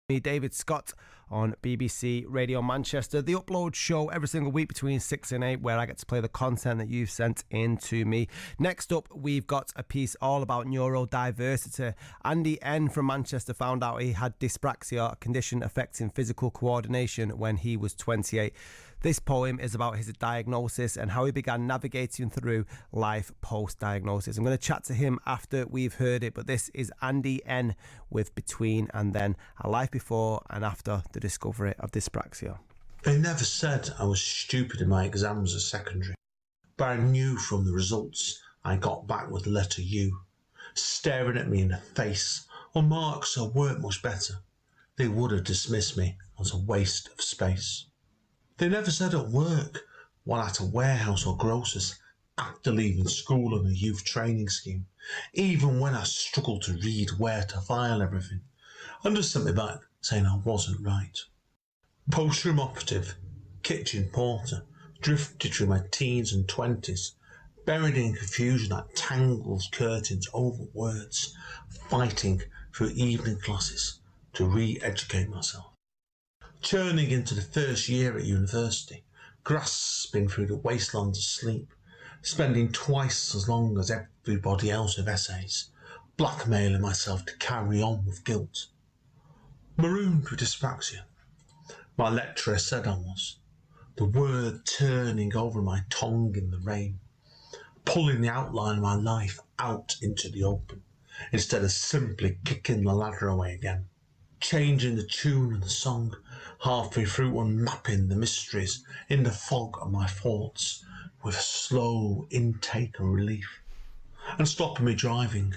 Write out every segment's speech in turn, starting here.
Me, David Scott, on BBC Radio Manchester. The Upload show every single week between 6 and 8, where I get to play the content that you've sent in to me. Next up, we've got a piece all about neurodiversity. Andy N from Manchester found out he had dyspraxia, a condition affecting physical coordination, when he was 28. This poem is about his diagnosis and how he began navigating through life post-diagnosis. I'm going to chat to him after we've heard it, but this is Andy N with Between and Then, a life before and after the discovery of dyspraxia. They never said I was stupid in my exams at secondary, but I knew from the results I got back with the letter U, staring at me in the face. On marks I weren't much better. They would have dismissed me as a waste of space. They never said at work, while at a warehouse or grocer's, after leaving school on a youth training scheme, even when I struggled to read where to file everything, and just sent me back saying I wasn't right. Post-room operative, kitchen porter, drifted through my teens and 20s, buried in confusion that tangles curtains over words, fighting through evening classes to re-educate myself. Churning into the first year at university, grasping through the wastelands of sleep, spending twice as long as everybody else with essays, blackmailing myself to carry on with guilt. Marooned with dyspraxia, my lecturer said I was, the word turning over my tongue in the rain, pulling the outline of my life out into the open, instead of simply kicking the ladder away again. Changing the tune of the song, halfway through unmapping the mysteries in the fog of my thoughts with a slow intake of relief, and stopping me driving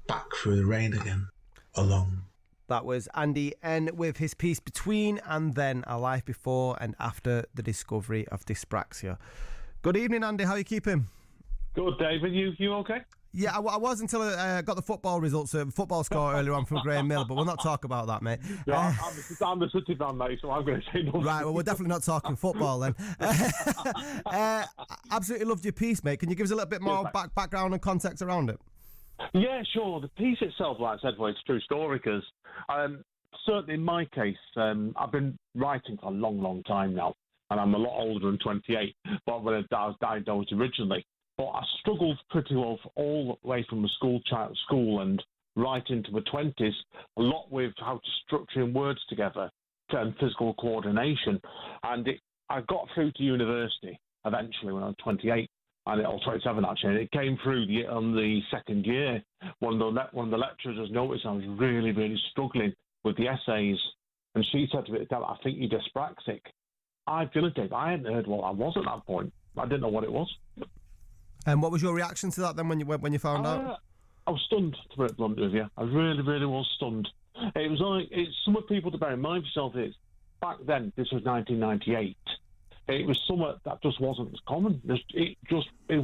back through the rain again, alone. That was Andy N with his piece Between and Then, a life before and after the discovery of dyspraxia. Good evening, Andy. How are you keeping? Good, David. You okay? Yeah, I was until I got the football results, football score earlier on from Graham Miller, but we'll not talk about that, mate. Yeah, I'm the City fan, mate, so I'm going to say nothing. Right, well, we're definitely not talking football then. Absolutely loved your piece, mate. Can you give us a little bit more background and context around it? Yeah, sure. The piece itself, like I said, it's a true story, because certainly in my case, I've been writing for a long, long time now, and I'm a lot older than 28, but when I was diagnosed originally. But I struggled pretty well all the way from a school and right into my 20s, a lot with how to structure words together and physical coordination. And I got through to university eventually when I was 28, or 27 actually. And it came through on the second year. One of the lecturers has noticed I was really, really struggling with the essays. And she said to me, I think you're dyspraxic. I hadn't heard what I was at that point. I didn't know what it was. And what was your reaction to that then when you found out? I was stunned, to put it bluntly with you. I really, really was stunned. It was like, some of people to bear in mind for yourself is, back then, this was 1998, it was somewhat that just wasn't as common. It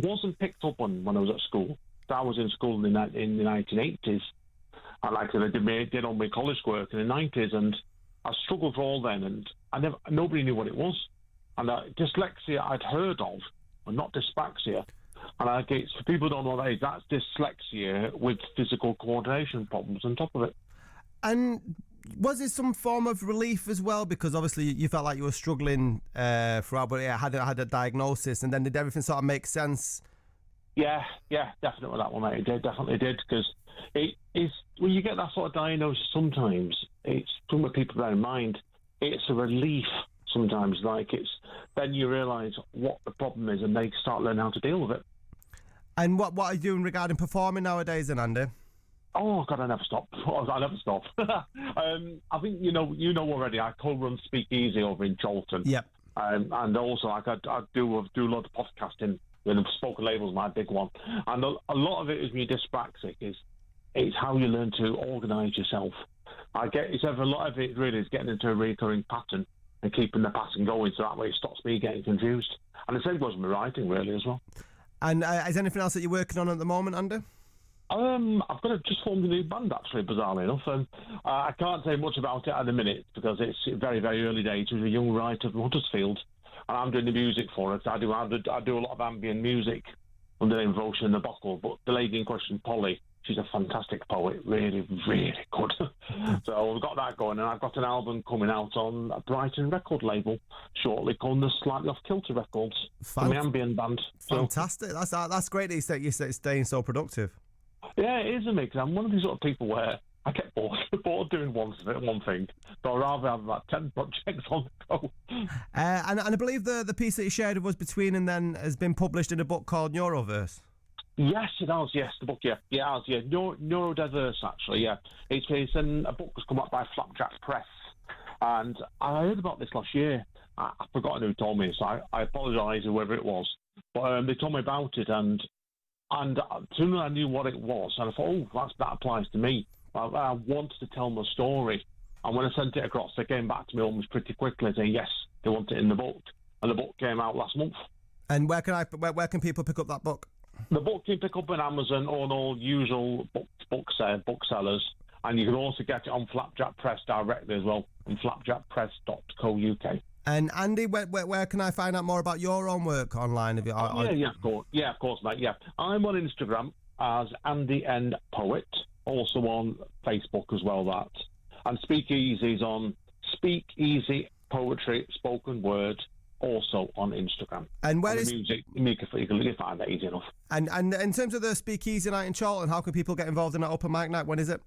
wasn't picked up on when I was at school. I was in school in the 1980s. And like I said, I did all my college work in the 90s, and I struggled for all then, and nobody knew what it was. And dyslexia I'd heard of, but not dyspraxia. And I guess for people who don't know what that is, that's dyslexia with physical coordination problems on top of it. And was it some form of relief as well? Because obviously you felt like you were struggling throughout, but I had a diagnosis, and then did everything sort of make sense? Yeah, definitely that one, mate. It definitely did, because it is, when you get that sort of diagnosis, sometimes it's, from what people bear in mind, it's a relief. Sometimes, then you realise what the problem is, and they start learning how to deal with it. And what are you doing regarding performing nowadays, then, Andy? Oh God, I never stop. I think you know already. I co-run Speakeasy over in Cholton. Yep. And also, I do a lot of podcasting. Spoken Label's my big one, and a lot of it is when you're dyspraxic. It's how you learn to organise yourself. A lot of it really is getting into a recurring pattern and keeping the pattern going, so that way it stops me getting confused. And the same goes with my writing, really, as well. And is there anything else that you're working on at the moment, Andy? I've just formed a new band, actually, bizarrely enough. I can't say much about it at the minute because it's very, very early days. There's a young writer from Huddersfield, and I'm doing the music for it. I do a lot of ambient music under the name of Ocean in the Bottle, but the lady in question, Polly, She's a fantastic poet, really, really good. So we've got that going, and I've got an album coming out on a Brighton record label shortly called the Slightly Off Kilter Records from the ambient band. Fantastic. That's great that you're staying so productive. Yeah, it is, because I'm one of these sort of people where I get bored doing one thing, so I'd rather have about 10 projects on the go. And I believe the piece that you shared with us between and then has been published in a book called Neuroverse. Yes, it has. Yes, the book. Yeah, it has. Yeah, Neurodiverse. Actually, yeah, it's a book that's come out by Flapjack Press, and I heard about this last year. I've forgotten who told me, so I apologise whoever it was. But they told me about it, and soon as I knew what it was, and I thought, that applies to me. I wanted to tell my story, and when I sent it across, they came back to me almost pretty quickly saying yes, they want it in the book, and the book came out last month. And where can people pick up that book? The book you can pick up on Amazon or on all usual booksellers, and you can also get it on Flapjack Press directly as well, on flapjackpress.co.uk. And Andy, where can I find out more about your own work online? Of course, mate. Yeah, I'm on Instagram as Andy N Poet, also on Facebook as well. That and Speakeasy's on Speakeasy Poetry Spoken Word, also on Instagram. And where is music? You can find that easy enough. And in terms of the Speakeasy night in Charlton, how can people get involved in that open mic night? When is it?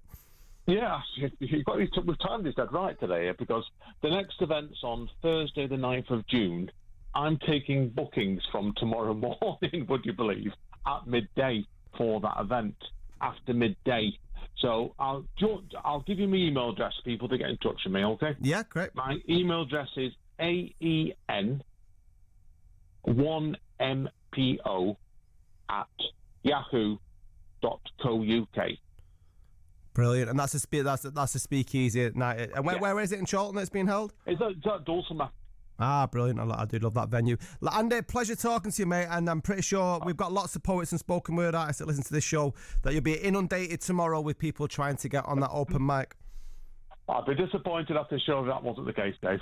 Yeah, we've timed this dead right today, because the next event's on Thursday, the 9th of June. I'm taking bookings from tomorrow morning, would you believe, at midday for that event, after midday. So I'll give you my email address, people, to get in touch with me, okay? Yeah, great. My email address is aen1mpo@yahoo.co.uk. Brilliant, and that's a Speakeasy night. And where is it in Charlton that's being held? It's at Dulcimer. Brilliant. I do love that venue. Andy, pleasure talking to you, mate, and I'm pretty sure we've got lots of poets and spoken word artists that listen to this show, that you'll be inundated tomorrow with people trying to get on that open mic. I'd be disappointed after the show if that wasn't the case, Dave.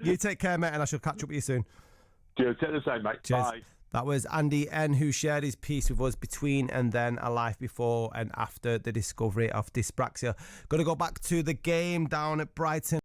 You take care, mate, and I shall catch up with you soon. Cheers. Take the same, mate. Cheers. Bye. That was Andy N, who shared his piece with us between and then a life before and after the discovery of dyspraxia. Got to go back to the game down at Brighton.